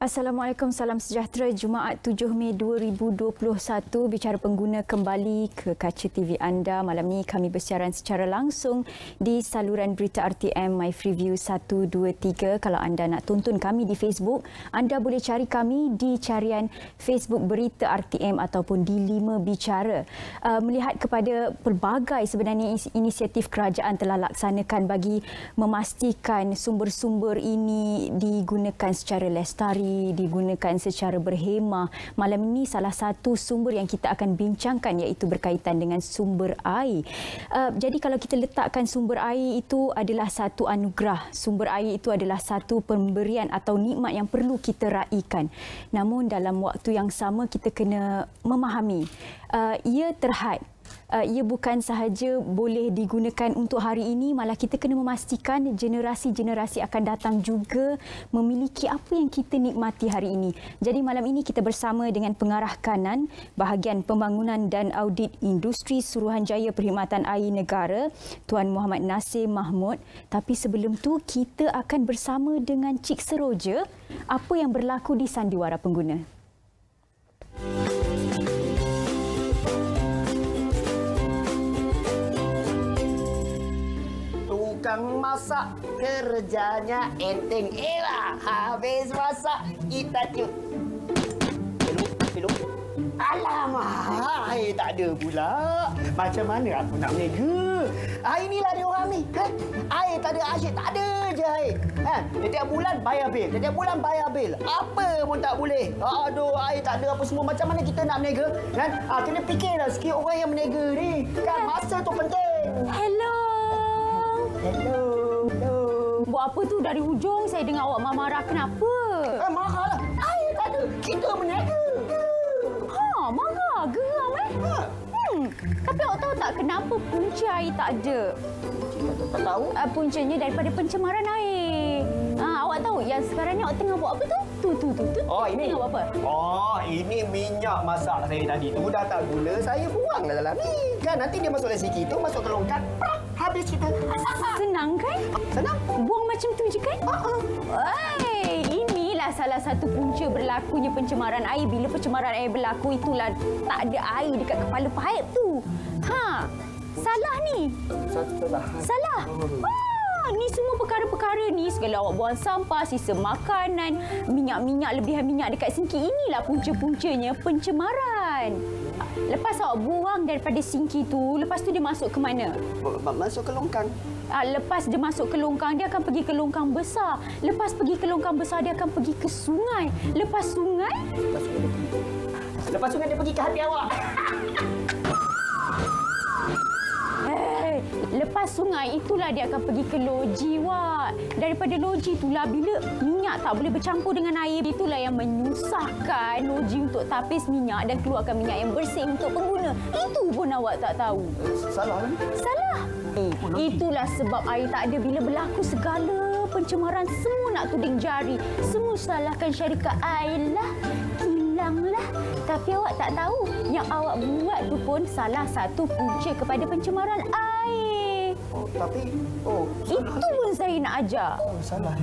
Assalamualaikum, salam sejahtera. Jumaat 7 Mei 2021, Bicara Pengguna kembali ke kaca TV anda. Malam ini kami bersiaran secara langsung di saluran berita RTM My Freeview 123. Kalau anda nak tonton kami di Facebook, anda boleh cari kami di carian Facebook Berita RTM ataupun di 5 Bicara. Melihat kepada pelbagai sebenarnya inisiatif kerajaan telah laksanakan bagi memastikan sumber-sumber ini digunakan secara lestari, digunakan secara berhemah. Malam ini salah satu sumber yang kita akan bincangkan iaitu berkaitan dengan sumber air. Jadi kalau kita letakkan sumber air itu adalah satu anugerah. Sumber air itu adalah satu pemberian atau nikmat yang perlu kita raikan. Namun dalam waktu yang sama kita kena memahami ia terhad. Ia bukan sahaja boleh digunakan untuk hari ini, malah kita kena memastikan generasi-generasi akan datang juga memiliki apa yang kita nikmati hari ini. Jadi malam ini kita bersama dengan Pengarah Kanan Bahagian Pembangunan dan Audit Industri Suruhanjaya Perkhidmatan Air Negara, Tuan Muhammad Nasir Mahmud. Tapi sebelum tu kita akan bersama dengan Cik Seroja, apa yang berlaku di Sandiwara Pengguna. Tukang masak kerjanya enteng. Habis masak kita cuk. Hello. Alamak, air tak ada pula. Macam mana aku nak meniaga? Inilah dia orang ni. Air tak ada, asyik tak ada je air. Setiap bulan bayar bil. Apa pun tak boleh. Aduh, air tak ada apa semua. Macam mana kita nak meniaga? Kena fikirlah sikit orang yang meniaga ni. Kan masa tu penting. Hello. Buat apa tu dari hujung? Saya dengar awak marah-marah. Kenapa? Marahlah. Air tak ada. Kita meniaga. Marah. Geram Tapi awak tahu tak kenapa punca air tak ada? Tak tahu. Puncanya daripada pencemaran air. Awak tahu yang sekarang ni awak tengah buat apa tu? Tu. Oh, ini. Tengah buat apa? Oh, ini minyak masak saya tadi tu dah tak guna. Saya buang dalam ni. Kan nanti dia masuk dari situ, masuk ke longkat. Habis kita. Senang kan? Senang. Buang macam tu je kan? Inilah salah satu punca berlakunya pencemaran air. Bila pencemaran air berlaku, itulah tak ada air dekat kepala paip tu. Salah ni. Salah. Ni semua perkara-perkara ni, segala awak buang sampah, sisa makanan, minyak-minyak, lebihan minyak dekat sinki. Inilah punca-puncanya pencemaran. Lepas awak buang daripada sinki tu, lepas tu dia masuk ke mana? Masuk ke longkang. Lepas dia masuk ke longkang, dia akan pergi ke longkang besar. Lepas pergi ke longkang besar, dia akan pergi ke sungai. Lepas sungai dia pergi ke hati awak. Lepas sungai itulah dia akan pergi ke loji, Wak. Daripada loji itulah bila minyak tak boleh bercampur dengan air, itulah yang menyusahkan loji untuk tapis minyak dan keluarkan minyak yang bersih untuk pengguna. Itu pun awak tak tahu. Salah. Itulah sebab air tak ada. Bila berlaku segala pencemaran, semua nak tuding jari. Semua salahkan syarikat air lah. Hilanglah. Tapi awak tak tahu yang awak buat tu pun salah satu punca kepada pencemaran air. Itu pun saya nak ajar. Salah.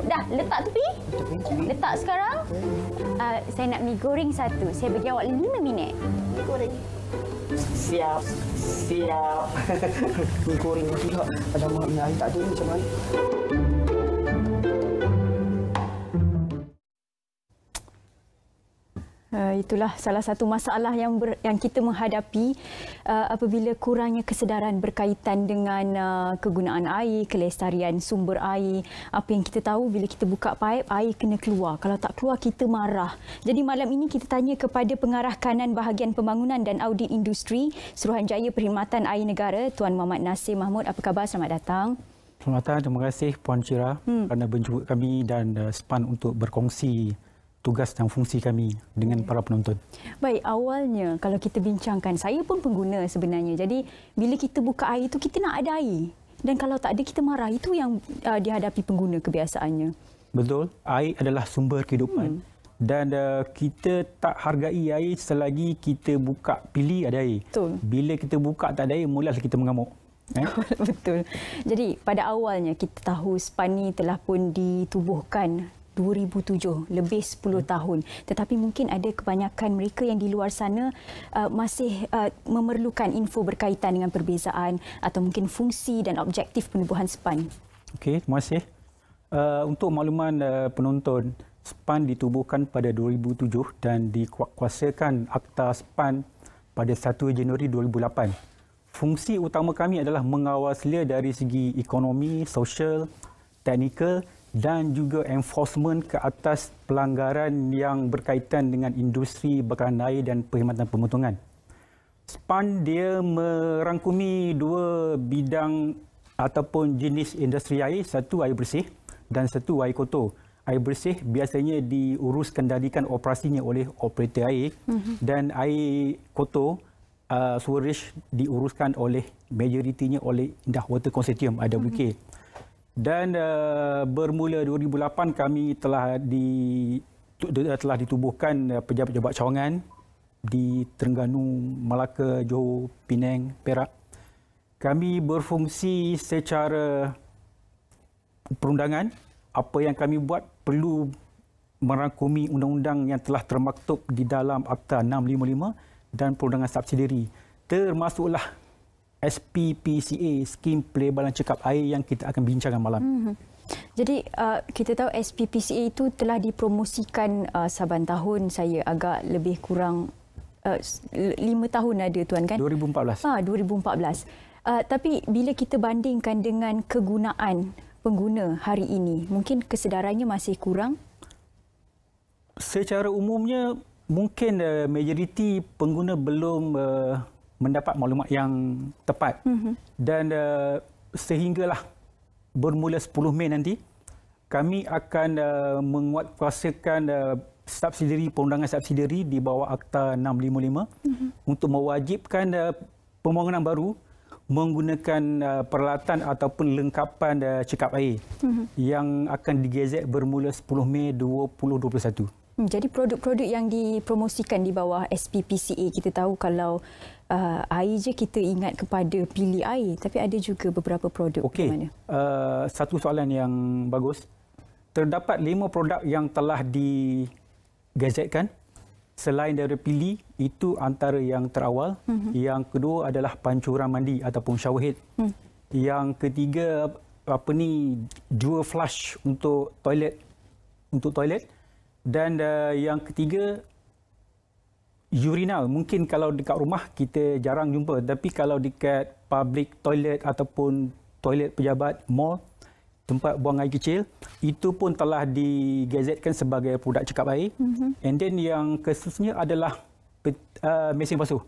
Dah, letak tepi. Letak sekarang. Saya nak mi goreng satu. Saya bagi awak 5 minit. Mi goreng. Siap. Mi goreng pula. Alamak, ni air tak ada ni macam mana? Itulah salah satu masalah yang kita menghadapi apabila kurangnya kesedaran berkaitan dengan kegunaan air, kelestarian sumber air. Apa yang kita tahu, bila kita buka paip, air kena keluar. Kalau tak keluar, kita marah. Jadi malam ini kita tanya kepada Pengarah Kanan Bahagian Pembangunan dan Audit Industri Suruhanjaya Perkhidmatan Air Negara, Tuan Muhammad Nasir Mahmud. Apa khabar? Selamat datang. Selamat datang. Terima kasih Puan Chira kerana menjemput kami dan SPAN untuk berkongsi tugas dan fungsi kami dengan para penonton. Baik, awalnya kalau kita bincangkan, saya pun pengguna sebenarnya. Jadi bila kita buka air itu, kita nak ada air. Dan kalau tak ada, kita marah. Itu yang dihadapi pengguna kebiasaannya. Betul. Air adalah sumber kehidupan. Dan kita tak hargai air selagi kita buka pilih ada air. Betul. Bila kita buka tak ada air, mulalah kita mengamuk. Betul. Jadi pada awalnya kita tahu SPAN ni telah pun ditubuhkan 2007, lebih 10 tahun. Tetapi mungkin ada kebanyakan mereka yang di luar sana masih memerlukan info berkaitan dengan perbezaan atau mungkin fungsi dan objektif penubuhan SPAN. Okey, terima kasih. Untuk makluman penonton, SPAN ditubuhkan pada 2007 dan dikuasakan Akta SPAN pada 1 Januari 2008. Fungsi utama kami adalah mengawasi dari segi ekonomi, sosial, teknikal dan juga enforcement ke atas pelanggaran yang berkaitan dengan industri bakaran air dan perkhidmatan pemotongan. SPAN dia merangkumi dua bidang ataupun jenis industri air, satu air bersih dan satu air kotor. Air bersih biasanya diurus kendalikan operasinya oleh operator air dan air kotor sewerage diuruskan oleh majoritinya oleh Indah Water Consortium IWK. Dan bermula 2008 kami telah ditubuhkan pejabat-pejabat cawangan di Terengganu, Melaka, Johor, Penang, Perak. Kami berfungsi secara perundangan. Apa yang kami buat perlu merangkumi undang-undang yang telah termaktub di dalam Akta 655 dan perundangan subsidiari, termasuklah SPPCA, Skim Pelebalan Cekap Air yang kita akan bincangkan malam. Jadi kita tahu SPPCA itu telah dipromosikan saban tahun, saya agak lebih kurang 5 tahun ada tuan kan? 2014. 2014. Tapi bila kita bandingkan dengan kegunaan pengguna hari ini, mungkin kesedarannya masih kurang? Secara umumnya mungkin majoriti pengguna belum mendapat maklumat yang tepat. Dan sehinggalah bermula 10 Mei nanti, kami akan menguatkuasakan subsidiari, perundangan subsidiari di bawah Akta 655 untuk mewajibkan pembangunan baru menggunakan peralatan ataupun lengkapan cekap air yang akan digezet bermula 10 Mei 2021. Jadi produk-produk yang dipromosikan di bawah SPPCA, kita tahu kalau air je kita ingat kepada pilih air, tapi ada juga beberapa produk. Okey, satu soalan yang bagus. Terdapat 5 produk yang telah digazetkan. Selain dari pilih, itu antara yang terawal. Yang kedua adalah pancuran mandi ataupun shower head. Yang ketiga dual flush untuk toilet. Dan yang ketiga, urinal. Mungkin kalau dekat rumah kita jarang jumpa, tapi kalau dekat public toilet ataupun toilet pejabat, mall, tempat buang air kecil, itu pun telah digazetkan sebagai produk cekap air. And then yang keseterusnya adalah mesin basuh.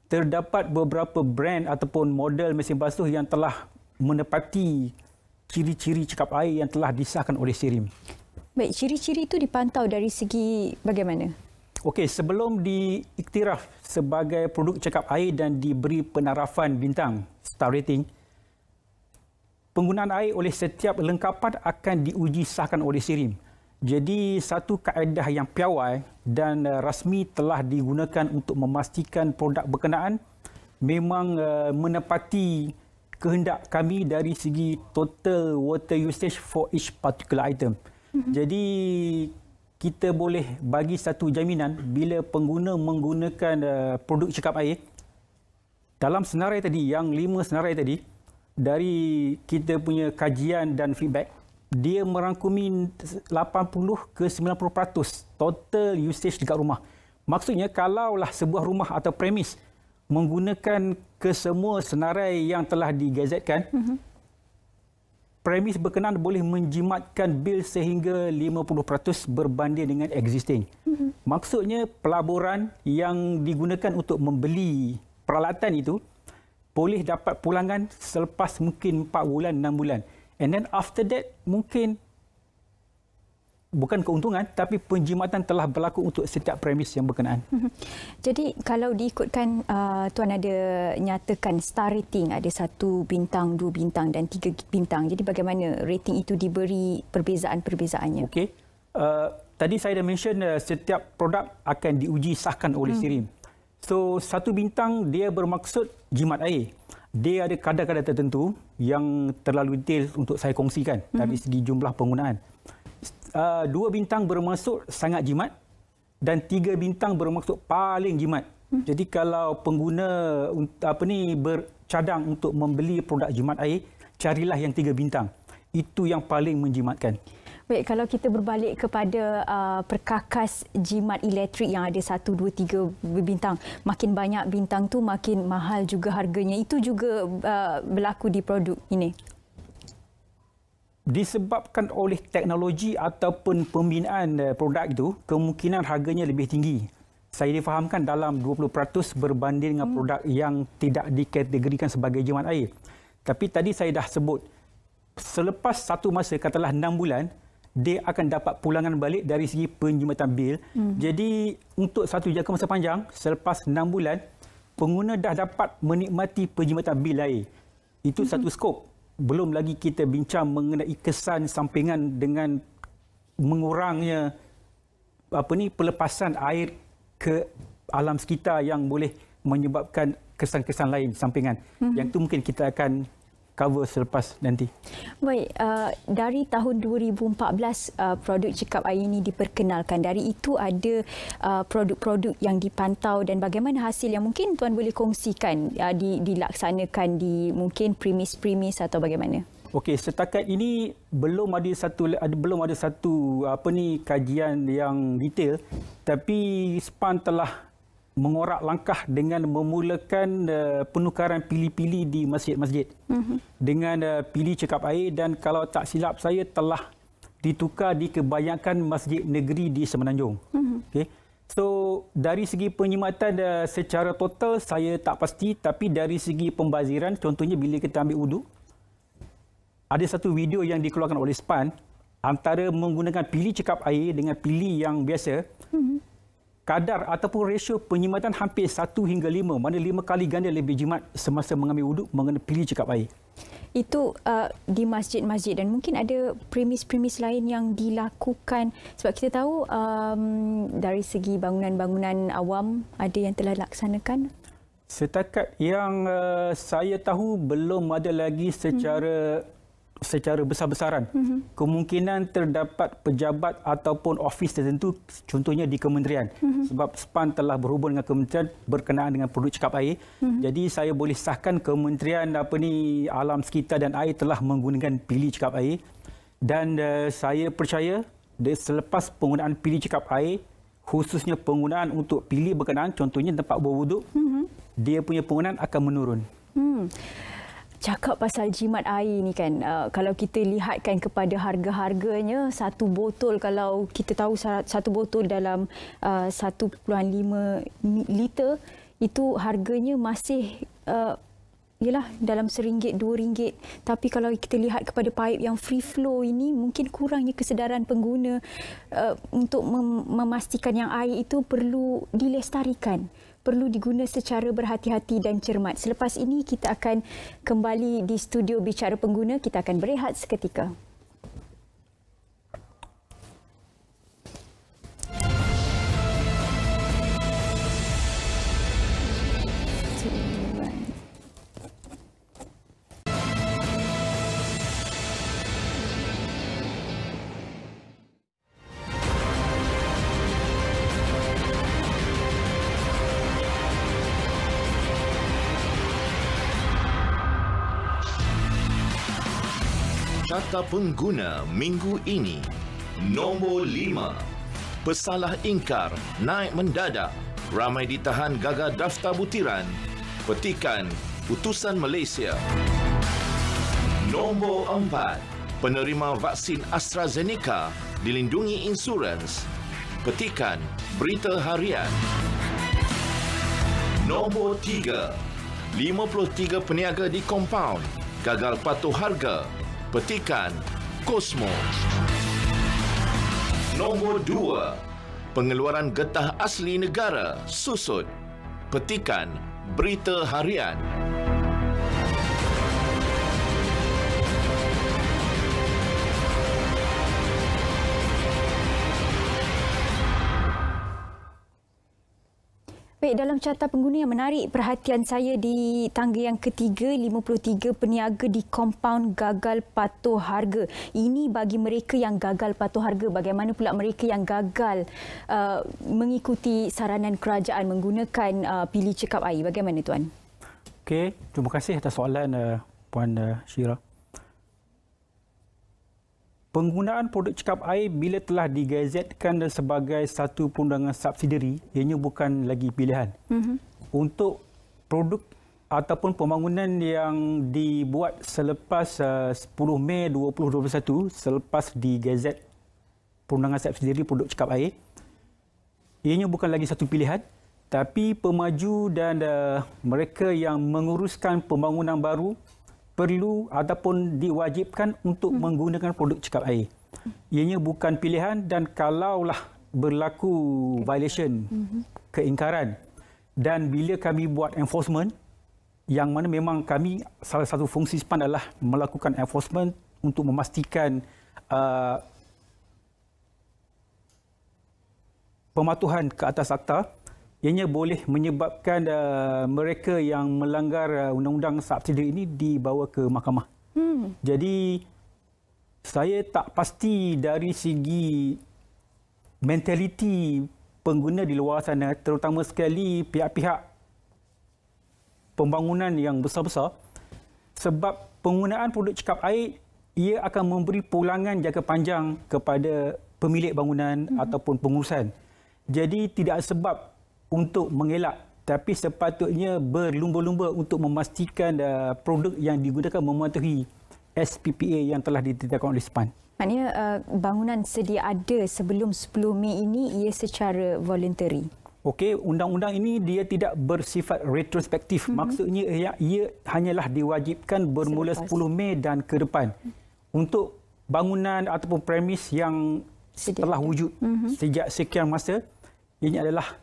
Terdapat beberapa brand ataupun model mesin basuh yang telah menepati ciri-ciri cekap air yang telah disahkan oleh SIRIM. Baik, ciri-ciri itu dipantau dari segi bagaimana? Okey, sebelum diiktiraf sebagai produk cekap air dan diberi penarafan bintang, star rating, penggunaan air oleh setiap lengkapan akan diuji sahkan oleh SIRIM. Jadi, satu kaedah yang piawai dan rasmi telah digunakan untuk memastikan produk berkenaan memang menepati kehendak kami dari segi total water usage for each particular item. Jadi kita boleh bagi satu jaminan bila pengguna menggunakan produk cekap air dalam senarai tadi, yang 5 senarai tadi, dari kita punya kajian dan feedback, dia merangkumi 80 ke 90% total usage dekat rumah. Maksudnya kalaulah sebuah rumah atau premis menggunakan kesemua senarai yang telah digazetkan, premis berkenaan boleh menjimatkan bil sehingga 50% berbanding dengan existing. Maksudnya pelaburan yang digunakan untuk membeli peralatan itu boleh dapat pulangan selepas mungkin 4 bulan, 6 bulan. And then after that mungkin bukan keuntungan tapi penjimatan telah berlaku untuk setiap premis yang berkenaan. Jadi kalau diikutkan tuan ada nyatakan star rating, ada 1 bintang, 2 bintang dan 3 bintang. Jadi bagaimana rating itu diberi perbezaan-perbezaannya? Okey. Tadi saya dah mention setiap produk akan diuji sahkan oleh SIRIM. So 1 bintang dia bermaksud jimat air. Dia ada kadar-kadar tertentu yang terlalu detail untuk saya kongsikan dari segi jumlah penggunaan. 2 bintang bermaksud sangat jimat dan 3 bintang bermaksud paling jimat. Jadi kalau pengguna bercadang untuk membeli produk jimat air, carilah yang 3 bintang. Itu yang paling menjimatkan. Baik, kalau kita berbalik kepada perkakas jimat elektrik yang ada 1, 2, 3 bintang, makin banyak bintang tu makin mahal juga harganya. Itu juga berlaku di produk ini. Disebabkan oleh teknologi ataupun pembinaan produk itu, kemungkinan harganya lebih tinggi. Saya difahamkan dalam 20% berbanding dengan produk yang tidak dikategorikan sebagai jimat air. Tapi tadi saya dah sebut, selepas satu masa, katalah 6 bulan, dia akan dapat pulangan balik dari segi penjimatan bil. Jadi untuk satu jangka masa panjang, selepas 6 bulan, pengguna dah dapat menikmati penjimatan bil air. Itu satu skop. Belum lagi kita bincang mengenai kesan sampingan dengan mengurangnya pelepasan air ke alam sekitar yang boleh menyebabkan kesan-kesan lain sampingan. Yang itu mungkin kita akan cover selepas nanti. Baik, dari tahun 2014 produk cekap air ini diperkenalkan. Dari itu ada produk-produk yang dipantau dan bagaimana hasil yang mungkin tuan boleh kongsikan dilaksanakan di mungkin premis-premis atau bagaimana? Okey, setakat ini belum ada satu kajian yang detail, tapi SPAN telah mengorak langkah dengan memulakan penukaran pili-pili di masjid-masjid dengan pili cekap air, dan kalau tak silap saya telah ditukar di kebanyakan masjid negeri di Semenanjung. Okay. So dari segi penyematan secara total saya tak pasti, tapi dari segi pembaziran, contohnya bila kita ambil wuduk, ada satu video yang dikeluarkan oleh SPAN antara menggunakan pili cekap air dengan pili yang biasa. Kadar ataupun rasio penyimatan hampir 1 hingga 5, mana 5 kali ganda lebih jimat semasa mengambil wuduk mengenai pili cekap air. Itu di masjid-masjid, dan mungkin ada premis-premis lain yang dilakukan sebab kita tahu dari segi bangunan-bangunan awam ada yang telah dilaksanakan. Setakat yang saya tahu belum ada lagi secara besar-besaran. Kemungkinan terdapat pejabat ataupun ofis tertentu, contohnya di kementerian. Sebab SPAN telah berhubung dengan kementerian berkenaan dengan produk cekap air. Jadi saya boleh sahkan kementerian alam sekitar dan air telah menggunakan pili cekap air. Dan saya percaya selepas penggunaan pili cekap air, khususnya penggunaan untuk pili berkenaan, contohnya tempat berwuduk, dia punya penggunaan akan menurun. Cakap pasal jimat air ni kan, kalau kita lihatkan kepada harga-harganya, satu botol, kalau kita tahu satu botol dalam 1.5 liter, itu harganya masih dalam RM1, RM2. Tapi kalau kita lihat kepada paip yang free flow ini, mungkin kurangnya kesedaran pengguna untuk memastikan yang air itu perlu dilestarikan, perlu diguna secara berhati-hati dan cermat. Selepas ini kita akan kembali di studio Bicara Pengguna. Kita akan berehat seketika. Kata pengguna minggu ini. Nombor 5. Pesalah ingkar naik mendadak. Ramai ditahan gagal daftar butiran. Petikan Utusan Malaysia. Nombor 4. Penerima vaksin AstraZeneca dilindungi insurans. Petikan Berita Harian. Nombor 3. 53 peniaga di kompaun gagal patuh harga. Petikan Kosmo. Nombor 2. Pengeluaran getah asli negara susut. Petikan Berita Harian. Baik, dalam carta pengguna yang menarik perhatian saya di tangga yang ketiga, 53 peniaga di kompaun gagal patuh harga. Ini bagi mereka yang gagal patuh harga. Bagaimana pula mereka yang gagal mengikuti saranan kerajaan menggunakan pilih cekap air? Bagaimana Tuan? Okey, terima kasih atas soalan Puan Syira. Penggunaan produk cekap air bila telah digazetkan sebagai satu perundangan subsidiari, ianya bukan lagi pilihan. Untuk produk ataupun pembangunan yang dibuat selepas 10 Mei 2021, selepas digazet perundangan subsidiari produk cekap air, ianya bukan lagi satu pilihan, tapi pemaju dan mereka yang menguruskan pembangunan baru perlu ataupun diwajibkan untuk menggunakan produk cekap air. Ianya bukan pilihan, dan kalaulah berlaku violation, keingkaran, dan bila kami buat enforcement, yang mana memang kami salah satu fungsi SPAN adalah melakukan enforcement untuk memastikan pematuhan ke atas akta, ianya boleh menyebabkan mereka yang melanggar undang-undang subsidiari ini dibawa ke mahkamah. Jadi saya tak pasti dari segi mentaliti pengguna di luar sana, terutama sekali pihak-pihak pembangunan yang besar-besar, sebab penggunaan produk cekap air ia akan memberi pulangan jangka panjang kepada pemilik bangunan ataupun pengurusan. Jadi tidak sebab untuk mengelak, tapi sepatutnya berlumba-lumba untuk memastikan produk yang digunakan mematuhi SPPA yang telah ditetapkan oleh SPAN. Maknanya bangunan sedia ada sebelum 10 Mei ini ia secara voluntary. Okey, undang-undang ini dia tidak bersifat retrospektif. Maksudnya ia hanyalah diwajibkan bermula 10 Mei dan ke depan. Untuk bangunan ataupun premis yang telah wujud sejak sekian masa, ini adalah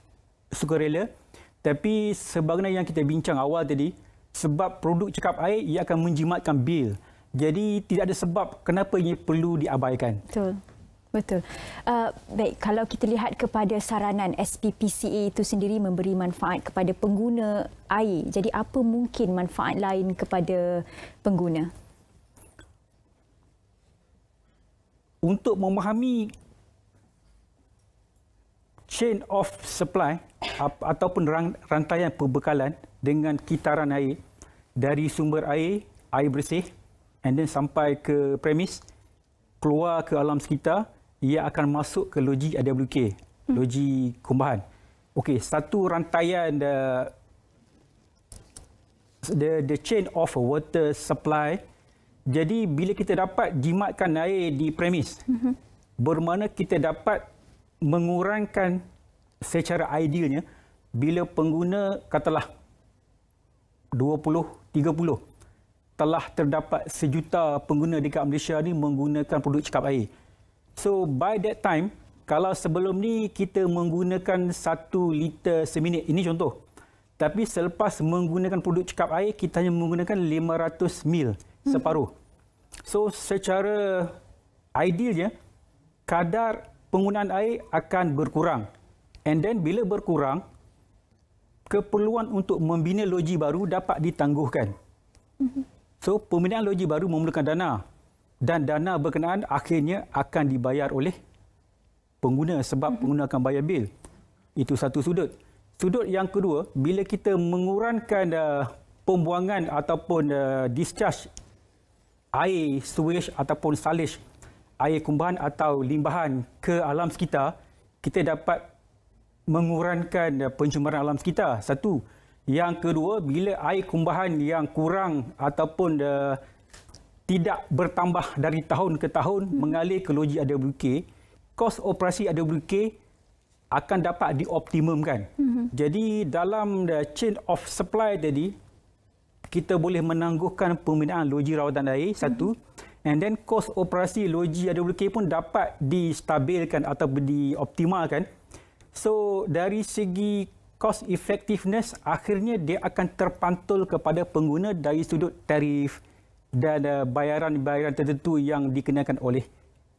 sukarela. Tapi sebagaimana yang kita bincang awal tadi, sebab produk cekap air ia akan menjimatkan bil. Jadi tidak ada sebab kenapa ia perlu diabaikan. Betul. Betul. Baik, kalau kita lihat kepada saranan SPPCA itu sendiri memberi manfaat kepada pengguna air. Jadi apa mungkin manfaat lain kepada pengguna? Untuk memahami chain of supply ataupun rantaian perbekalan dengan kitaran air dari sumber air, air bersih, and then sampai ke premis, keluar ke alam sekitar, ia akan masuk ke loji AWK, loji kumbahan. Okey, satu rantaian the chain of water supply. Jadi bila kita dapat jimatkan air di premis, bermakna kita dapat mengurangkan secara idealnya bila pengguna katalah 20-30 telah terdapat 1 juta pengguna dekat Malaysia ni menggunakan produk cekap air. So by that time, kalau sebelum ni kita menggunakan 1 liter seminit, ini contoh. Tapi selepas menggunakan produk cekap air, kita hanya menggunakan 500 ml, separuh. So secara idealnya, kadar penggunaan air akan berkurang. And then bila berkurang, keperluan untuk membina loji baru dapat ditangguhkan. So pembinaan loji baru memerlukan dana. Dan dana berkenaan akhirnya akan dibayar oleh pengguna sebab pengguna akan bayar bil. Itu satu sudut. Sudut yang kedua, bila kita mengurangkan pembuangan ataupun discharge air sewage ataupun salish, air kumbahan atau limbahan ke alam sekitar, kita dapat mengurangkan pencemaran alam sekitar. Satu. Yang kedua, bila air kumbahan yang kurang ataupun tidak bertambah dari tahun ke tahun mengalir ke loji AWK, kos operasi AWK akan dapat dioptimumkan. Jadi dalam chain of supply tadi, kita boleh menangguhkan pembinaan loji rawatan air, satu. And then kos operasi loji AWK pun dapat distabilkan atau dioptimalkan. So dari segi cost effectiveness, akhirnya dia akan terpantul kepada pengguna dari sudut tarif dan bayaran-bayaran tertentu yang dikenakan oleh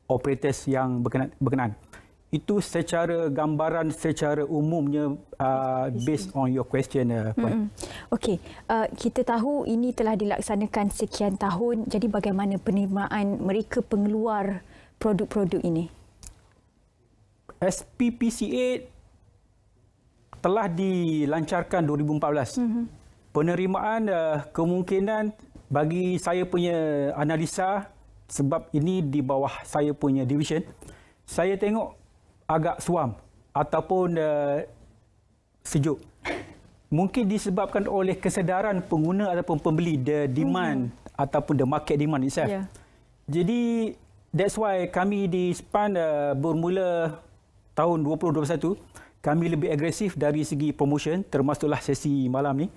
operators yang berkenaan. Itu secara gambaran, secara umumnya based on your question. Okey, kita tahu ini telah dilaksanakan sekian tahun. Jadi bagaimana penerimaan mereka pengeluar produk-produk ini? SPPCA telah dilancarkan 2014. Penerimaan kemungkinan bagi saya punya analisa, sebab ini di bawah saya punya division, saya tengok agak suam ataupun sejuk. Mungkin disebabkan oleh kesedaran pengguna ataupun pembeli, the demand ataupun the market demand itself. Yeah. Jadi that's why kami di SPAN bermula tahun 2021, kami lebih agresif dari segi promotion, termasuklah sesi malam ni.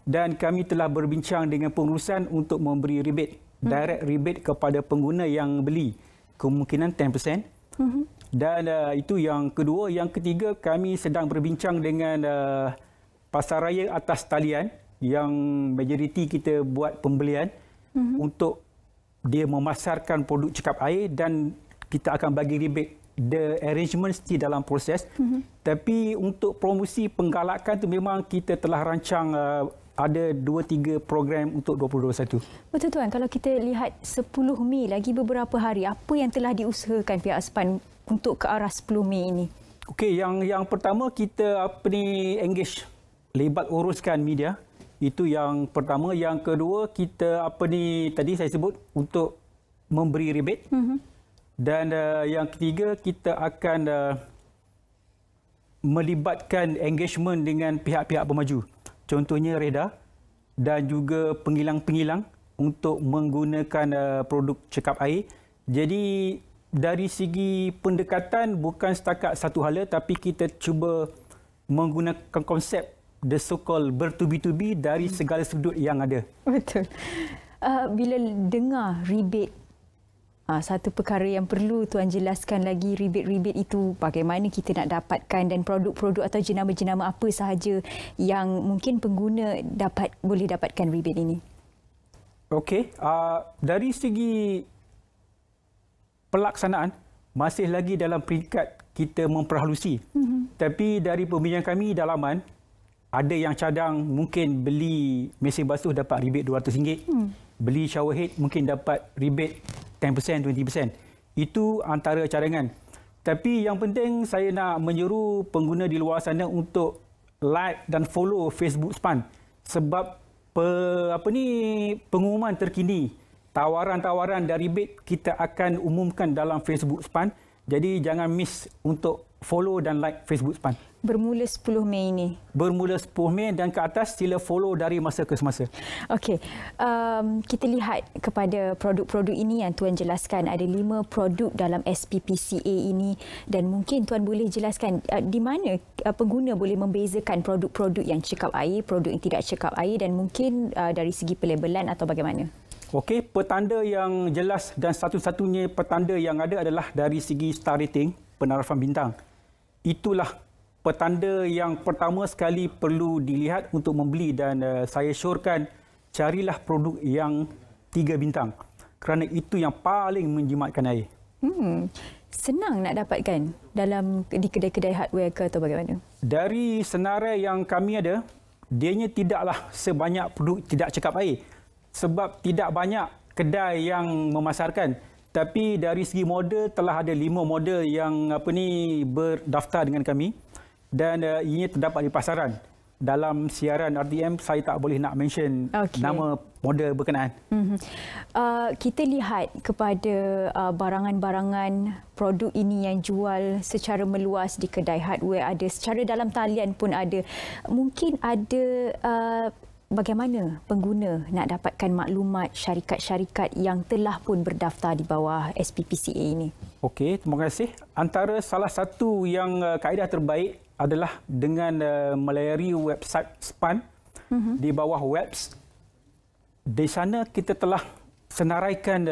Dan kami telah berbincang dengan pengurusan untuk memberi rebate, direct rebate kepada pengguna yang beli, kemungkinan 10%. Dan itu yang kedua. Yang ketiga, kami sedang berbincang dengan pasaraya atas talian yang majoriti kita buat pembelian untuk dia memasarkan produk cekap air, dan kita akan bagi rebate. The arrangement still dalam proses. Tapi untuk promosi penggalakan tu memang kita telah rancang ada 2-3 program untuk 2021. Betul Tuan, kalau kita lihat 10 Mei lagi beberapa hari, apa yang telah diusahakan pihak SPAN untuk ke arah 10 Mei ini? Okey, yang pertama kita engage, libat uruskan media. Itu yang pertama. Yang kedua, kita tadi saya sebut untuk memberi rebate. Dan yang ketiga, kita akan melibatkan engagement dengan pihak-pihak bermaju. Contohnya REDA dan juga penghilang-penghilang untuk menggunakan produk cekap air. Jadi dari segi pendekatan bukan setakat satu hala, tapi kita cuba menggunakan konsep the so-called bertubi-tubi dari segala sudut yang ada. Betul. Bila dengar rebate, satu perkara yang perlu Tuan jelaskan lagi, rebate-rebate itu bagaimana kita nak dapatkan dan produk-produk atau jenama-jenama apa sahaja yang mungkin pengguna boleh dapatkan rebate ini. Okey, dari segi pelaksanaan masih lagi dalam peringkat kita memperhalusi. Tapi dari pembinaan kami dalaman, ada yang cadang mungkin beli mesin basuh dapat rebate RM200. Beli shower head mungkin dapat rebate 10%, 20%. Itu antara cadangan. Tapi yang penting saya nak menyeru pengguna di luar sana untuk like dan follow Facebook SPAN. Sebab pengumuman terkini, tawaran-tawaran dan rebate kita akan umumkan dalam Facebook SPAN. Jadi jangan miss untuk follow dan like Facebook SPAN. Bermula 10 Mei ini. Bermula 10 Mei dan ke atas sila follow dari masa ke semasa. Okey, kita lihat kepada produk-produk ini yang Tuan jelaskan. Ada 5 produk dalam SPPCA ini dan mungkin Tuan boleh jelaskan di mana pengguna boleh membezakan produk-produk yang cekap air, produk yang tidak cekap air dan mungkin dari segi pelabelan atau bagaimana? Okey, petanda yang jelas dan satu-satunya petanda yang ada adalah dari segi star rating, penarafan bintang. Itulah petanda yang pertama sekali perlu dilihat untuk membeli dan saya syorkan carilah produk yang 3 bintang kerana itu yang paling menjimatkan air. Senang nak dapatkan di kedai-kedai hardware ke atau bagaimana? Dari senarai yang kami ada, dianya tidaklah sebanyak produk tidak cekap air sebab tidak banyak kedai yang memasarkan. Tapi dari segi model telah ada 5 model yang berdaftar dengan kami dan ianya terdapat di pasaran. Dalam siaran RTM saya tak boleh nak mention nama model berkenaan. Kita lihat kepada barangan-barangan produk ini yang jual secara meluas di kedai hardware, ada secara dalam talian pun ada. Mungkin ada bagaimana pengguna nak dapatkan maklumat syarikat-syarikat yang telah pun berdaftar di bawah SPPCA ini? Okey, terima kasih. Antara salah satu yang kaedah terbaik adalah dengan melayari website SPAN di bawah webs. Di sana kita telah senaraikan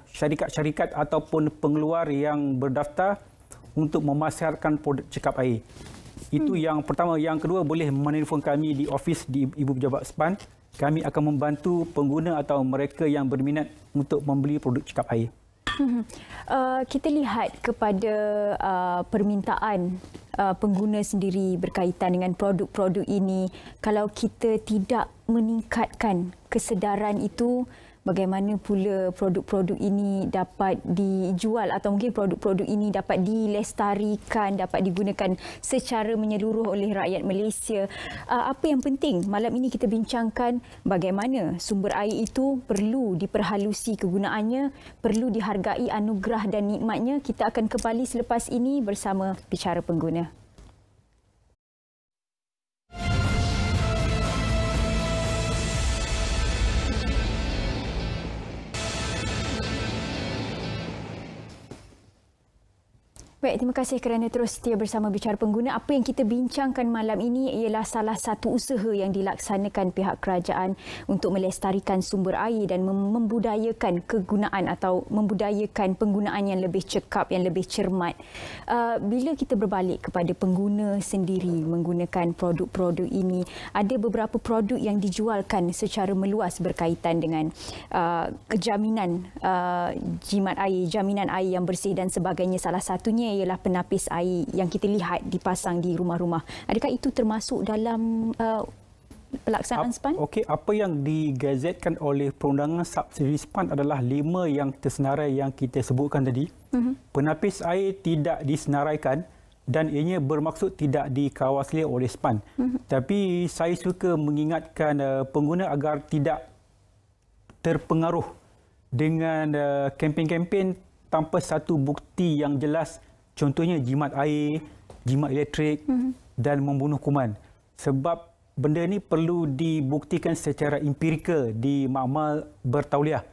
syarikat-syarikat ataupun pengeluar yang berdaftar untuk memasarkan produk cekap air. Itu yang pertama. Yang kedua, boleh menelefon kami di ofis di Ibu Pejabat SPAN. Kami akan membantu pengguna atau mereka yang berminat untuk membeli produk cekap air. Kita lihat kepada permintaan pengguna sendiri berkaitan dengan produk-produk ini. Kalau kita tidak meningkatkan kesedaran itu, bagaimana pula produk-produk ini dapat dijual atau mungkin produk-produk ini dapat dilestarikan, dapat digunakan secara menyeluruh oleh rakyat Malaysia. Apa yang penting malam ini kita bincangkan bagaimana sumber air itu perlu diperhalusi kegunaannya, perlu dihargai anugerah dan nikmatnya. Kita akan kembali selepas ini bersama Bicara Pengguna. Baik, terima kasih kerana terus setia bersama Bicara Pengguna. Apa yang kita bincangkan malam ini ialah salah satu usaha yang dilaksanakan pihak kerajaan untuk melestarikan sumber air dan membudayakan kegunaan atau membudayakan penggunaan yang lebih cekap, yang lebih cermat. Bila kita berbalik kepada pengguna sendiri menggunakan produk-produk ini, ada beberapa produk yang dijualkan secara meluas berkaitan dengan jaminan jimat air, jaminan air yang bersih dan sebagainya. Salah satunya ialah penapis air yang kita lihat dipasang di rumah-rumah. Adakah itu termasuk dalam pelaksanaan SPAN? Okey, apa yang digazetkan oleh perundangan subsidi SPAN adalah 5 yang tersenarai yang kita sebutkan tadi. Penapis air tidak disenaraikan dan ianya bermaksud tidak dikawasi oleh SPAN. Tapi saya suka mengingatkan pengguna agar tidak terpengaruh dengan kempen-kempen tanpa satu bukti yang jelas. Contohnya jimat air, jimat elektrik dan membunuh kuman. Sebab benda ini perlu dibuktikan secara empirikal di makmal bertauliah.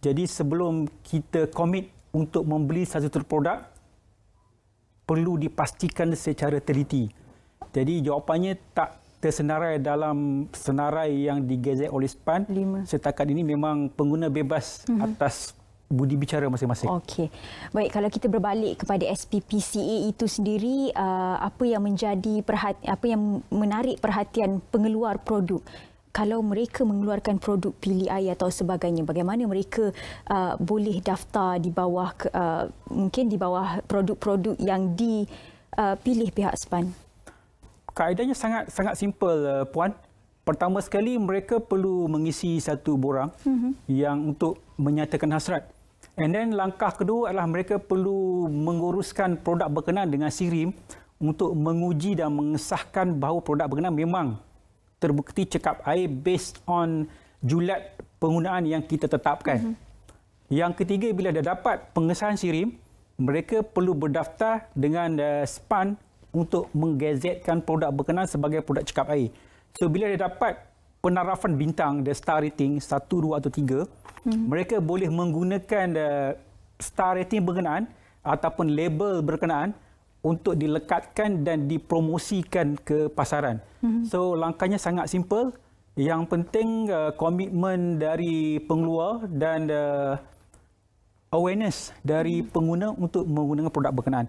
Jadi sebelum kita komit untuk membeli satu produk, perlu dipastikan secara teliti. Jadi jawapannya tak tersenarai dalam senarai yang digazet oleh SPAN. 5. Setakat ini memang pengguna bebas atas budi bicara masing-masing. Okey. Baik, kalau kita berbalik kepada SPPCA itu sendiri, apa yang menarik perhatian pengeluar produk? Kalau mereka mengeluarkan produk pilih air atau sebagainya, bagaimana mereka boleh daftar di bawah mungkin di bawah produk-produk yang dipilih pihak SPAN? Kaedahnya sangat simple, Puan. Pertama sekali mereka perlu mengisi satu borang yang untuk menyatakan hasrat. And then langkah kedua adalah mereka perlu menguruskan produk berkenaan dengan SIRIM untuk menguji dan mengesahkan bahawa produk berkenaan memang terbukti cekap air based on julat penggunaan yang kita tetapkan. Yang ketiga, bila dah dapat pengesahan SIRIM, mereka perlu berdaftar dengan SPAN untuk menggazetkan produk berkenaan sebagai produk cekap air. So bila dia dapat penarafan bintang, the star rating 1, 2 atau 3, mereka boleh menggunakan star rating berkenaan ataupun label berkenaan untuk dilekatkan dan dipromosikan ke pasaran. So langkahnya sangat simple. Yang penting komitmen dari pengeluar dan awareness dari pengguna untuk menggunakan produk berkenaan.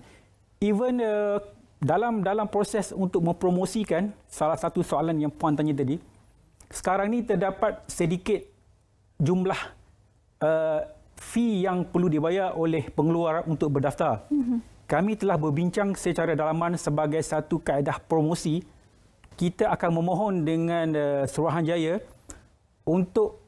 Even dalam proses untuk mempromosikan, salah satu soalan yang Puan tanya tadi, sekarang ni terdapat sedikit jumlah fee yang perlu dibayar oleh pengeluar untuk berdaftar. Kami telah berbincang secara dalaman sebagai satu kaedah promosi. Kita akan memohon dengan Suruhanjaya untuk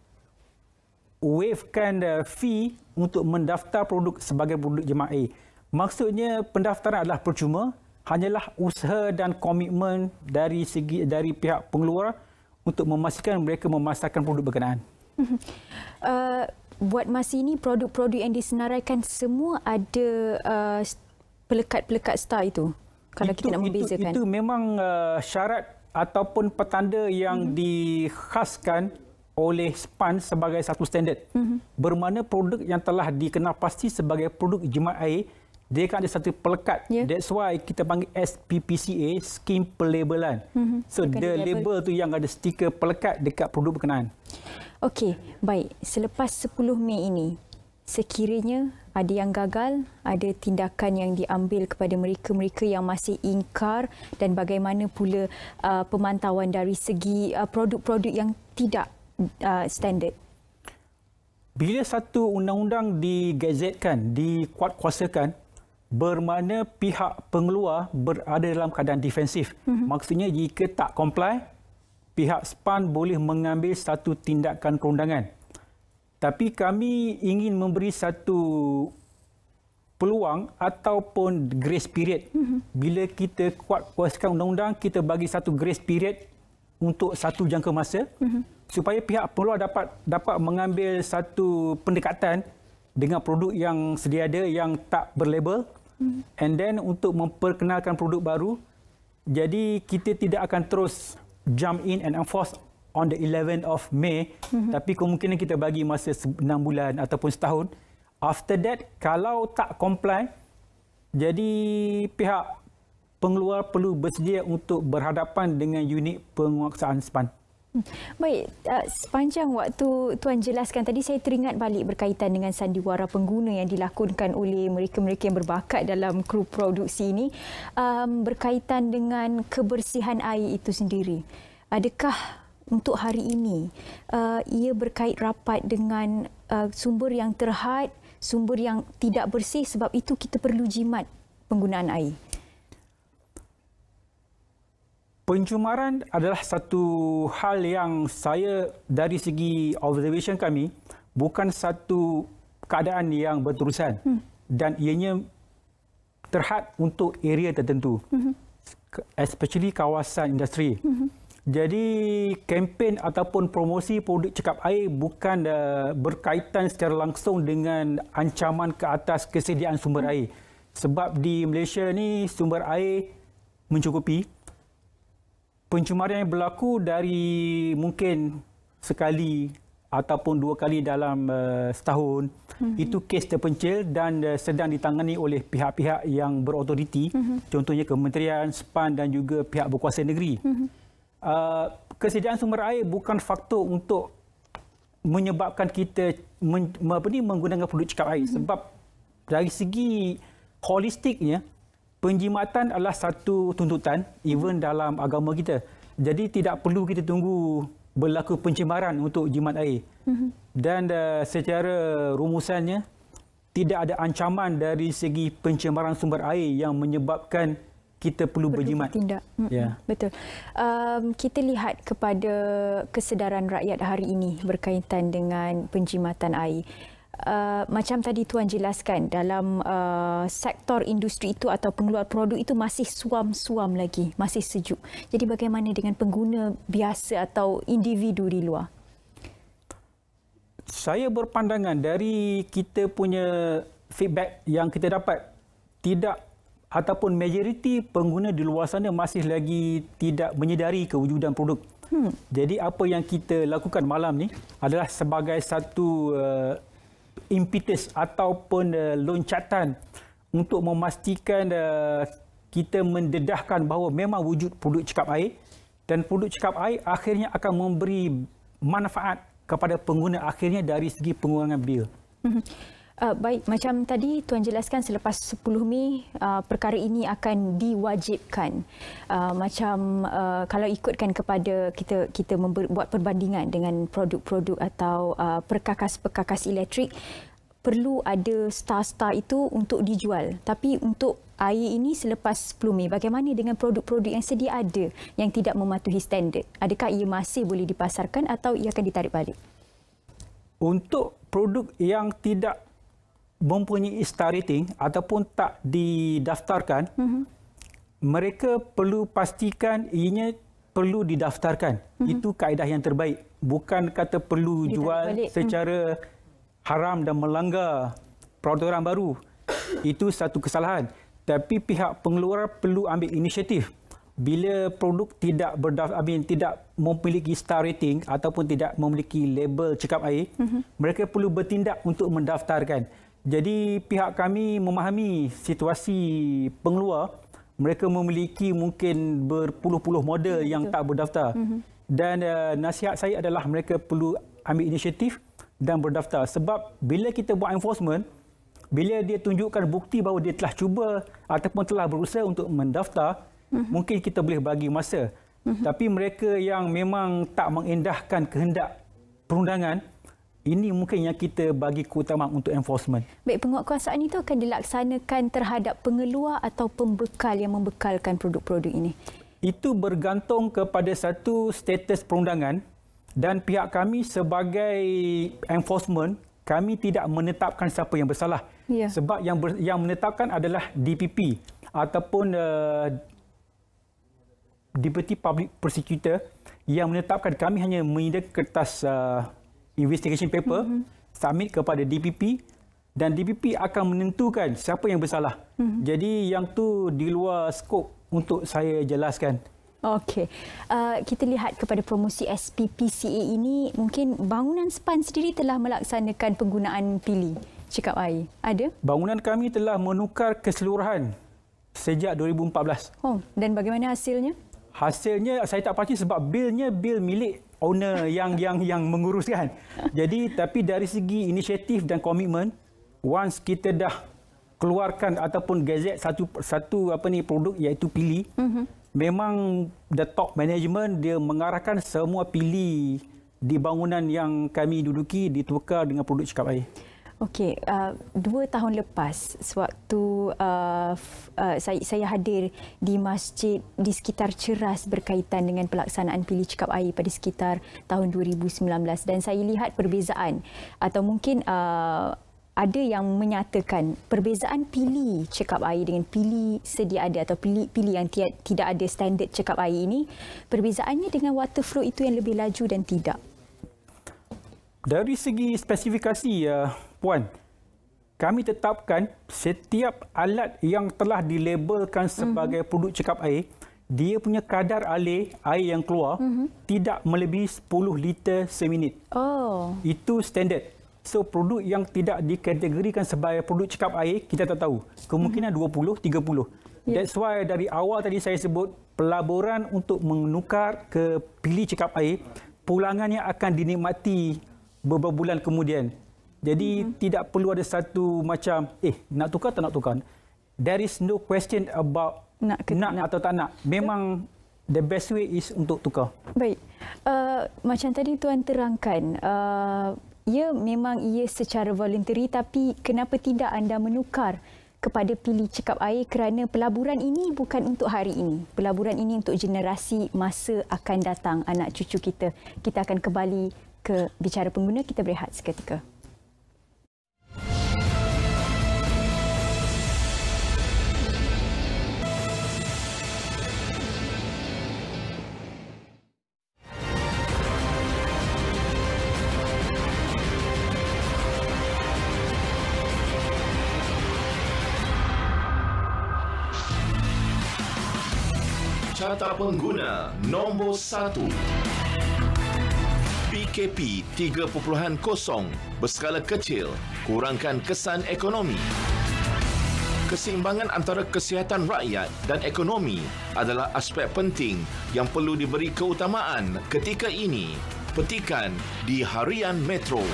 wavekan fee untuk mendaftar produk sebagai produk jimat air. Maksudnya pendaftaran adalah percuma, hanyalah usaha dan komitmen dari pihak pengeluar untuk memastikan mereka memasarkan produk berkenaan. Buat masa ini produk-produk yang disenaraikan semua ada pelekat-pelekat star itu. Kalau kita nak membezakan. Itu memang syarat ataupun petanda yang dikhaskan oleh SPAN sebagai satu standard. Bermakna produk yang telah dikenal pasti sebagai produk jimat air, dia akan ada satu pelekat. That's why kita panggil SPPCA, skim pelabelan. So the label tu yang ada stiker pelekat dekat produk berkenaan. Okey, baik. Selepas 10 Mei ini, sekiranya ada yang gagal, ada tindakan yang diambil kepada mereka-mereka yang masih ingkar, dan bagaimana pula pemantauan dari segi produk-produk yang tidak standard? bila satu undang-undang digazetkan, dikuatkuasakan, bermakna pihak pengeluar berada dalam keadaan defensif. Maksudnya jika tak comply, pihak SPAN boleh mengambil satu tindakan perundangan. Tapi kami ingin memberi satu peluang ataupun grace period. Bila kita kuatkuasakan undang-undang, kita bagi satu grace period untuk satu jangka masa supaya pihak pengeluar dapat mengambil satu pendekatan dengan produk yang sedia ada yang tak berlabel and then untuk memperkenalkan produk baru. Jadi kita tidak akan terus jump in and enforce on the 11th of May, tapi kemungkinan kita bagi masa 6 bulan ataupun setahun. After that, kalau tak comply, jadi pihak pengeluar perlu bersedia untuk berhadapan dengan unit penguasaan SPAN. Baik, sepanjang waktu Tuan jelaskan tadi, saya teringat balik berkaitan dengan sandiwara pengguna yang dilakonkan oleh mereka-mereka yang berbakat dalam kru produksi ini berkaitan dengan kebersihan air itu sendiri. Adakah untuk hari ini ia berkait rapat dengan sumber yang terhad, sumber yang tidak bersih, sebab itu kita perlu jimat penggunaan air? Pencemaran adalah satu hal yang saya dari segi observation kami bukan satu keadaan yang berterusan dan ianya terhad untuk area tertentu, especially kawasan industri. Jadi kempen ataupun promosi produk cekap air bukan berkaitan secara langsung dengan ancaman ke atas kesediaan sumber air. Sebab di Malaysia ni sumber air mencukupi. Pencemaran yang berlaku dari mungkin sekali ataupun 2 kali dalam setahun, itu kes terpencil dan sedang ditangani oleh pihak-pihak yang berautoriti, contohnya Kementerian, SPAN dan juga pihak berkuasa negeri. Kesediaan sumber air bukan faktor untuk menyebabkan kita menggunakan produk cekap air, sebab dari segi holistiknya penjimatan adalah satu tuntutan even dalam agama kita. Jadi tidak perlu kita tunggu berlaku pencemaran untuk jimat air. Dan secara rumusannya tidak ada ancaman dari segi pencemaran sumber air yang menyebabkan kita perlu berjimat. Bertindak. Ya. Betul. Kita lihat kepada kesedaran rakyat hari ini berkaitan dengan penjimatan air. Macam tadi Tuan jelaskan, dalam sektor industri itu atau pengeluar produk itu masih suam-suam lagi, masih sejuk. Jadi bagaimana dengan pengguna biasa atau individu di luar? Saya berpandangan dari kita punya feedback yang kita dapat, tidak ataupun majoriti pengguna di luar sana masih lagi tidak menyedari kewujudan produk. Jadi apa yang kita lakukan malam ni adalah sebagai satu impetus ataupun loncatan untuk memastikan kita mendedahkan bahawa memang wujud produk cekap air, dan produk cekap air akhirnya akan memberi manfaat kepada pengguna akhirnya dari segi pengurangan bil. Baik, macam tadi Tuan jelaskan selepas 10 Mei perkara ini akan diwajibkan. Kalau ikutkan kepada kita buat perbandingan dengan produk-produk atau perkakas-perkakas elektrik, perlu ada star-star itu untuk dijual. Tapi untuk air ini selepas 10 Mei, bagaimana dengan produk-produk yang sedia ada yang tidak mematuhi standard? Adakah ia masih boleh dipasarkan atau ia akan ditarik balik? Untuk produk yang tidak mempunyai star rating ataupun tak didaftarkan, mereka perlu pastikan ianya perlu didaftarkan. Itu kaedah yang terbaik. Bukan kata perlu jual secara haram dan melanggar peraturan baru. Itu satu kesalahan. Tapi pihak pengeluar perlu ambil inisiatif. Bila produk tidak tidak memiliki star rating ataupun tidak memiliki label cekap air, mereka perlu bertindak untuk mendaftarkan. Jadi pihak kami memahami situasi pengeluar. Mereka memiliki mungkin berpuluh-puluh model yang tak berdaftar. Dan nasihat saya adalah mereka perlu ambil inisiatif dan berdaftar. Sebab bila kita buat enforcement, bila dia tunjukkan bukti bahawa dia telah cuba ataupun telah berusaha untuk mendaftar, mungkin kita boleh bagi masa. Tapi mereka yang memang tak mengendahkan kehendak perundangan, Ini mungkin yang kita bagi keutamaan untuk enforcement. Baik, penguatkuasaan itu akan dilaksanakan terhadap pengeluar atau pembekal yang membekalkan produk-produk ini? Itu bergantung kepada satu status perundangan dan pihak kami sebagai enforcement, kami tidak menetapkan siapa yang bersalah. Ya. Sebab yang menetapkan adalah DPP ataupun Deputy Public Prosecutor yang menetapkan. Kami hanya menyediakan kertas investigation paper, submit kepada DPP dan DPP akan menentukan siapa yang bersalah. Jadi yang tu di luar skop untuk saya jelaskan. Okey. Kita lihat kepada promosi SPPCA ini, mungkin bangunan SPAN sendiri telah melaksanakan penggunaan pili cekap air. Ada? Bangunan kami telah menukar keseluruhan sejak 2014. Oh, dan bagaimana hasilnya? Hasilnya saya tak pasti sebab bil milik owner yang menguruskan. Jadi tapi dari segi inisiatif dan komitmen, once kita dah keluarkan ataupun gazet satu produk iaitu pili, memang the top management dia mengarahkan semua pili di bangunan yang kami duduki ditukar dengan produk cekap air. Okey, 2 tahun lepas sewaktu saya hadir di masjid di sekitar Ceras berkaitan dengan pelaksanaan pili cekap air pada sekitar tahun 2019 dan saya lihat perbezaan atau mungkin ada yang menyatakan perbezaan pili cekap air dengan pili sedia ada atau pili yang tidak ada standard cekap air ini, perbezaannya dengan water flow itu yang lebih laju dan tidak. Dari segi spesifikasi, Puan, kami tetapkan setiap alat yang telah dilabelkan sebagai produk cekap air, dia punya kadar air yang keluar tidak melebihi 10 liter seminit. Oh. Itu standard. So, produk yang tidak dikategorikan sebagai produk cekap air, kita tak tahu. Kemungkinan 20, 30. That's why dari awal tadi saya sebut, pelaburan untuk menukar ke pili cekap air, pulangannya akan dinikmati beberapa bulan kemudian. Jadi tidak perlu ada satu macam nak tukar tak nak tukar. There is no question about nak atau tak nak. Memang the best way is untuk tukar. Baik. Macam tadi Tuan terangkan, ia memang secara voluntary, tapi kenapa tidak anda menukar kepada pili cekap air kerana pelaburan ini bukan untuk hari ini. Pelaburan ini untuk generasi masa akan datang, anak cucu kita. Kita akan kembali ke Bicara Pengguna, kita berehat seketika. Carta Pengguna nombor 1. PKP 3.0 berskala kecil, kurangkan kesan ekonomi. Keseimbangan antara kesihatan rakyat dan ekonomi adalah aspek penting yang perlu diberi keutamaan ketika ini. Petikan di Harian Metro.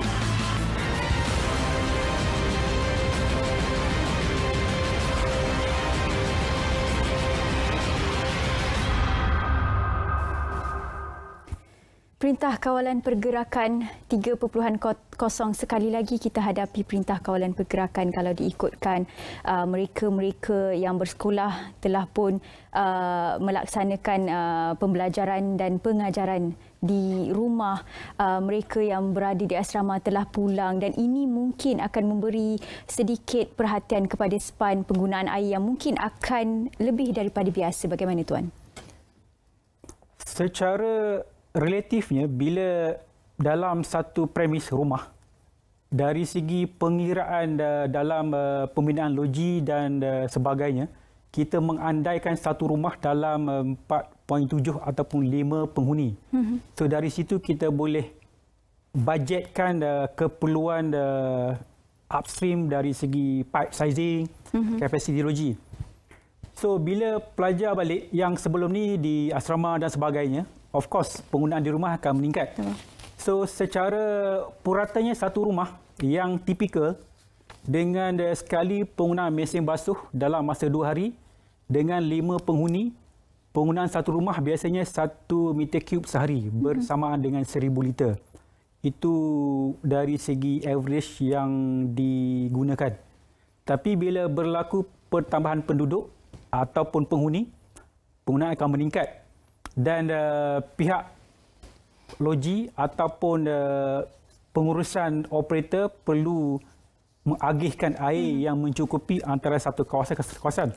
Perintah Kawalan Pergerakan 3.0 sekali lagi kita hadapi Perintah Kawalan Pergerakan kalau diikutkan mereka-mereka yang bersekolah telah pun melaksanakan pembelajaran dan pengajaran di rumah, mereka yang berada di asrama telah pulang dan ini mungkin akan memberi sedikit perhatian kepada SPAN penggunaan air yang mungkin akan lebih daripada biasa. Bagaimana Tuan? Secara relatifnya, bila dalam satu premis rumah, dari segi pengiraan dalam pembinaan logi dan sebagainya, kita mengandaikan satu rumah dalam 4.7 ataupun 5 penghuni. So dari situ kita boleh bajetkan keperluan upstream dari segi pipe sizing, capacity logi. So bila pelajar balik yang sebelum ni di asrama dan sebagainya, of course, penggunaan di rumah akan meningkat. So, secara puratanya satu rumah yang tipikal dengan sekali penggunaan mesin basuh dalam masa 2 hari dengan 5 penghuni, penggunaan satu rumah biasanya 1 meter cube sehari bersamaan dengan 1000 liter. Itu dari segi average yang digunakan. Tapi bila berlaku pertambahan penduduk ataupun penghuni, penggunaan akan meningkat. Dan pihak logi ataupun pengurusan operator perlu mengagihkan air yang mencukupi antara satu kawasan ke satu kawasan.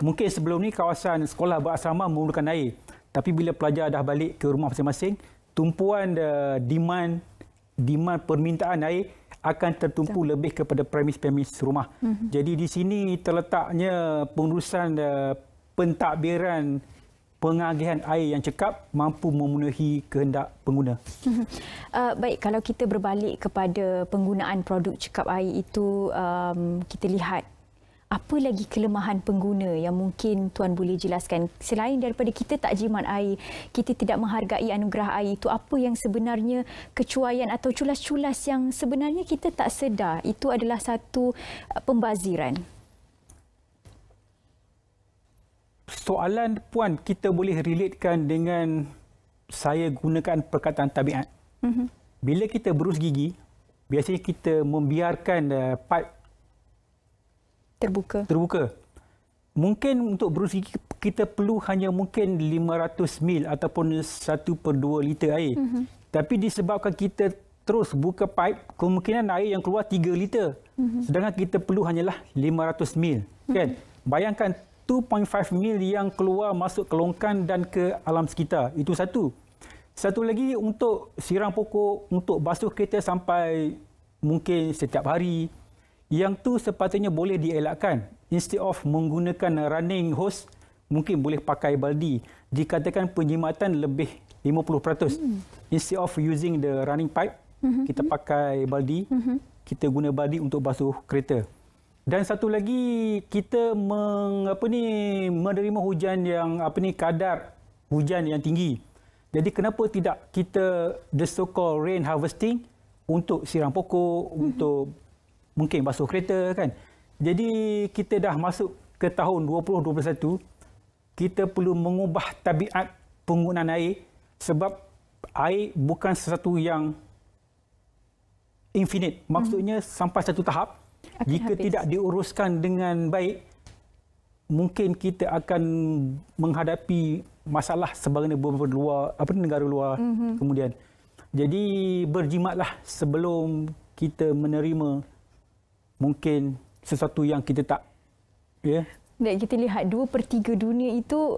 Mungkin sebelum ni kawasan sekolah berasrama memerlukan air. Tapi bila pelajar dah balik ke rumah masing-masing, tumpuan demand permintaan air akan tertumpu lebih kepada premis-premis rumah. Jadi di sini terletaknya pengurusan pentadbiran pengagihan air yang cekap mampu memenuhi kehendak pengguna. Baik, kalau kita berbalik kepada penggunaan produk cekap air itu, kita lihat apa lagi kelemahan pengguna yang mungkin Tuan boleh jelaskan? Selain daripada kita tak jimat air, kita tidak menghargai anugerah air itu, apa yang sebenarnya kecuaian atau culas-culas yang sebenarnya kita tak sedar itu adalah satu pembaziran? Soalan Puan kita boleh relatekan dengan saya gunakan perkataan tabiat. Bila kita berus gigi, biasanya kita membiarkan pipe terbuka. Mungkin untuk berus gigi kita perlu hanya mungkin 500 ml ataupun 1/2 liter air. Tapi disebabkan kita terus buka pipe, kemungkinan air yang keluar 3 liter. Sedangkan kita perlu hanyalah 500 ml. Kan? Bayangkan 2.5 mil yang keluar masuk ke longkan dan ke alam sekitar. Itu satu. Satu lagi untuk siram pokok, untuk basuh kereta sampai mungkin setiap hari. Yang tu sepatutnya boleh dielakkan. Instead of menggunakan running hose, mungkin boleh pakai baldi. Dikatakan penjimatan lebih 50%. Instead of using the running pipe, kita pakai baldi. Kita guna baldi untuk basuh kereta. Dan satu lagi, kita menerima hujan yang kadar hujan yang tinggi. Jadi kenapa tidak kita the so-called rain harvesting untuk siram pokok, untuk mungkin basuh kereta kan. Jadi kita dah masuk ke tahun 2021, kita perlu mengubah tabiat penggunaan air sebab air bukan sesuatu yang infinite. Maksudnya sampai satu tahap jika tidak diuruskan dengan baik, mungkin kita akan menghadapi masalah sebagainya beberapa negara luar kemudian. Jadi berjimatlah sebelum kita menerima mungkin sesuatu yang kita tak. Dan kita lihat 2/3 dunia itu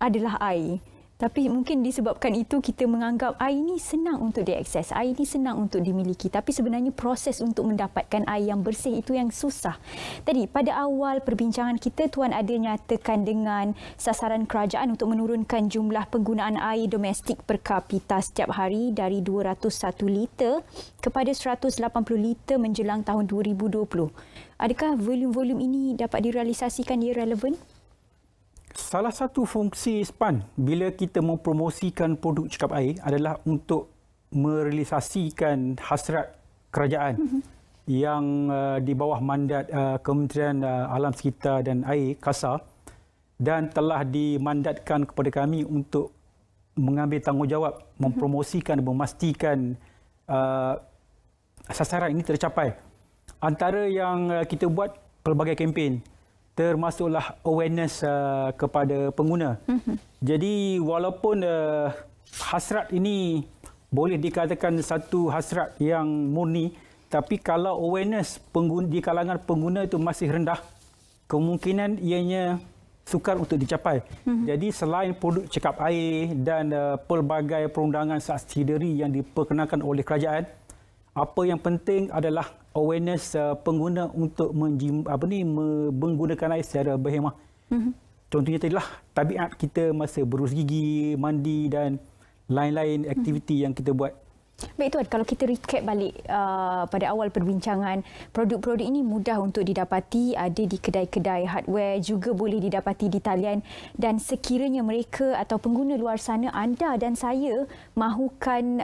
adalah air. Tapi mungkin disebabkan itu kita menganggap air ini senang untuk diakses, air ini senang untuk dimiliki. Tapi sebenarnya proses untuk mendapatkan air yang bersih itu yang susah. Tadi pada awal perbincangan kita, Tuan ada nyatakan dengan sasaran kerajaan untuk menurunkan jumlah penggunaan air domestik per kapita setiap hari dari 201 liter kepada 180 liter menjelang tahun 2020. Adakah volume-volume ini dapat direalisasikan ia relevan? Salah satu fungsi SPAN bila kita mempromosikan produk cekap air adalah untuk merealisasikan hasrat kerajaan yang di bawah mandat Kementerian Alam Sekitar dan Air KASA, dan telah dimandatkan kepada kami untuk mengambil tanggungjawab mempromosikan dan memastikan sasaran ini tercapai. Antara yang kita buat pelbagai kempen, termasuklah awareness kepada pengguna. Jadi walaupun hasrat ini boleh dikatakan satu hasrat yang murni, tapi kalau awareness di kalangan pengguna itu masih rendah, kemungkinan ianya sukar untuk dicapai. Jadi selain produk cekap air dan pelbagai perundangan subsidiary yang diperkenalkan oleh kerajaan, apa yang penting adalah awareness pengguna untuk menggunakan air secara berhemah. Contohnya tadilah tabiat kita masa berus gigi, mandi dan lain-lain aktiviti yang kita buat. Baik Tuan, kalau kita recap balik pada awal perbincangan, produk-produk ini mudah untuk didapati, ada di kedai-kedai hardware, juga boleh didapati di talian, dan sekiranya mereka atau pengguna luar sana, anda dan saya mahukan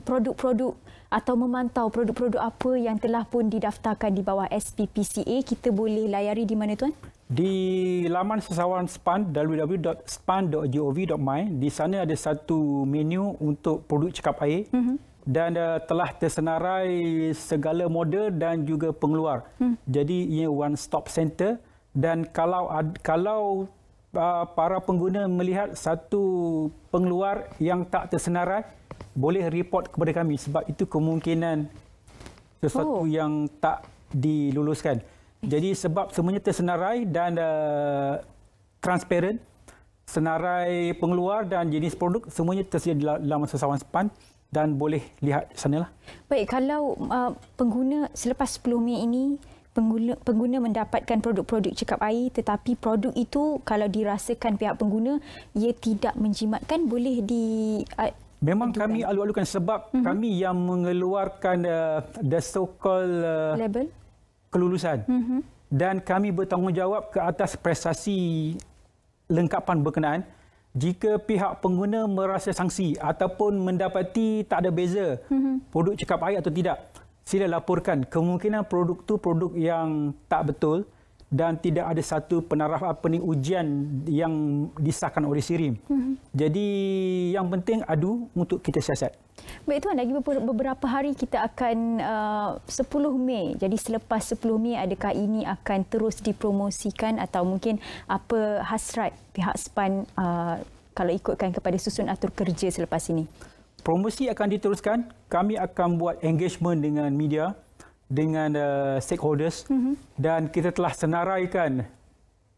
produk-produk atau memantau produk-produk apa yang telah pun didaftarkan di bawah SPPCA, kita boleh layari di mana Tuan? Di laman sesawan SPAN, www.span.gov.my, di sana ada satu menu untuk produk cekap air. dan telah tersenarai segala model dan juga pengeluar. Jadi ia one stop center, dan kalau para pengguna melihat satu pengeluar yang tak tersenarai, boleh report kepada kami sebab itu kemungkinan sesuatu yang tak diluluskan. Jadi sebab semuanya tersenarai dan transparent, senarai pengeluar dan jenis produk semuanya tersedia dalam sesawan SPAN dan boleh lihat di sanalah. Baik, kalau pengguna selepas 10 Mei ini pengguna mendapatkan produk-produk cekap air, tetapi produk itu kalau dirasakan pihak pengguna ia tidak menjimatkan, boleh memang kami alu-alukan sebab kami yang mengeluarkan the so-called label kelulusan, dan kami bertanggungjawab ke atas prestasi lengkapan berkenaan. Jika pihak pengguna merasa sanksi ataupun mendapati tak ada beza produk cekap air atau tidak, sila laporkan. Kemungkinan produk itu produk yang tak betul dan tidak ada satu penaraf ujian yang disahkan oleh SIRIM. Jadi yang penting adu untuk kita siasat. Baik Tuan, lagi beberapa hari kita akan 10 Mei. Jadi selepas 10 Mei, adakah ini akan terus dipromosikan atau mungkin apa hasrat pihak SPAN kalau ikutkan kepada susun atur kerja selepas ini? Promosi akan diteruskan. Kami akan buat engagement dengan media, dengan stakeholders, dan kita telah senaraikan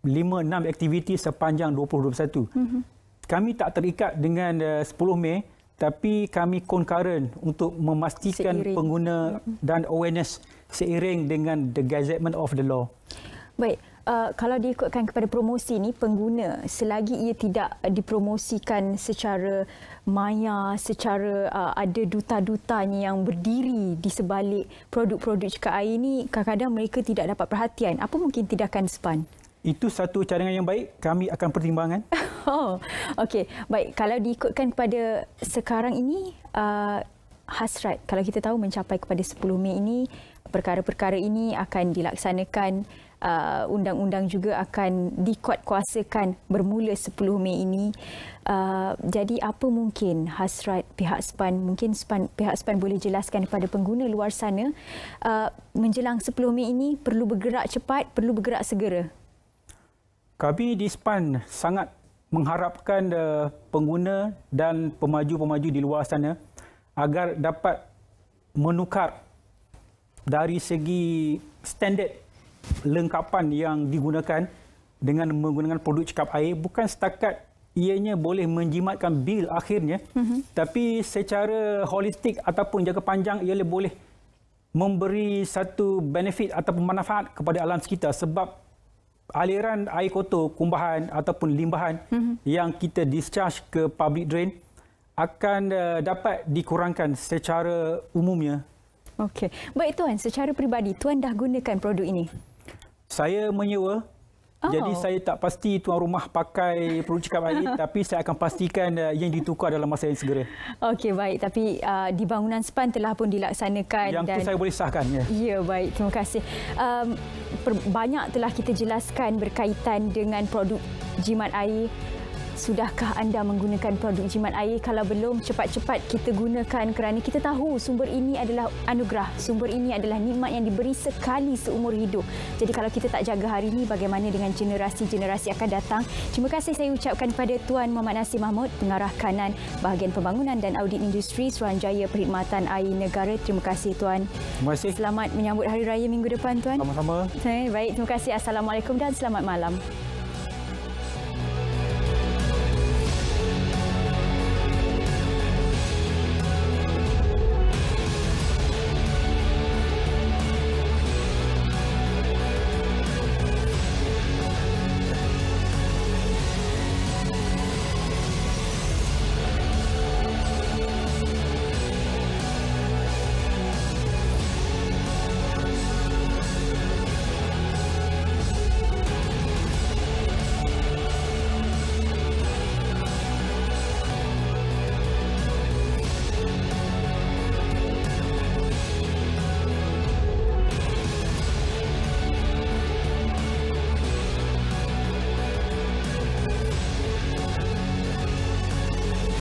5-6 aktiviti sepanjang 2021. Kami tak terikat dengan 10 Mei, tapi kami concurrent untuk memastikan pengguna dan awareness seiring dengan the gazettement of the law. Baik, kalau diikutkan kepada promosi ni, pengguna selagi ia tidak dipromosikan secara maya, secara ada duta-dutanya yang berdiri di sebalik produk-produk cekap air ini, kadang-kadang mereka tidak dapat perhatian. Apa mungkin tindakan SPAN? Itu satu cadangan yang baik, kami akan pertimbangkan. Okey. Baik, kalau diikutkan kepada sekarang ini, hasrat, kalau kita tahu mencapai kepada 10 Mei ini, perkara-perkara ini akan dilaksanakan, undang-undang juga akan dikuatkuasakan bermula 10 Mei ini. Jadi apa mungkin hasrat pihak SPAN? Mungkin pihak SPAN boleh jelaskan kepada pengguna luar sana menjelang 10 Mei ini perlu bergerak cepat, perlu bergerak segera. Kami di SPAN sangat mengharapkan pengguna dan pemaju-pemaju di luar sana agar dapat menukar dari segi standard lengkapan yang digunakan dengan menggunakan produk cekap air. Bukan setakat ianya boleh menjimatkan bil akhirnya, tapi secara holistik ataupun jangka panjang ia boleh memberi satu benefit ataupun manfaat kepada alam sekitar, sebab aliran air kotor, kumbahan ataupun limbahan yang kita discharge ke public drain akan dapat dikurangkan secara umumnya. Okey. Baik Tuan, secara peribadi Tuan dah gunakan produk ini? Saya menyewa. Jadi saya tak pasti tuan rumah pakai produk cekap air, tapi saya akan pastikan yang ditukar dalam masa yang segera. Okey, baik. Tapi di bangunan SPAN telah pun dilaksanakan. Yang itu saya boleh sahkan. Ya, baik. Terima kasih. Banyak telah kita jelaskan berkaitan dengan produk jimat air. Sudahkah anda menggunakan produk jimat air? Kalau belum, cepat-cepat kita gunakan kerana kita tahu sumber ini adalah anugerah. Sumber ini adalah nikmat yang diberi sekali seumur hidup. Jadi kalau kita tak jaga hari ini, bagaimana dengan generasi-generasi akan datang? Terima kasih saya ucapkan kepada Tuan Muhammad Nasir Mahmud, Pengarah Kanan Bahagian Pembangunan dan Audit Industri Suruhanjaya Perkhidmatan Air Negara. Terima kasih Tuan. Terima kasih. Selamat menyambut Hari Raya minggu depan Tuan. Sama-sama. Baik, terima kasih. Assalamualaikum dan selamat malam.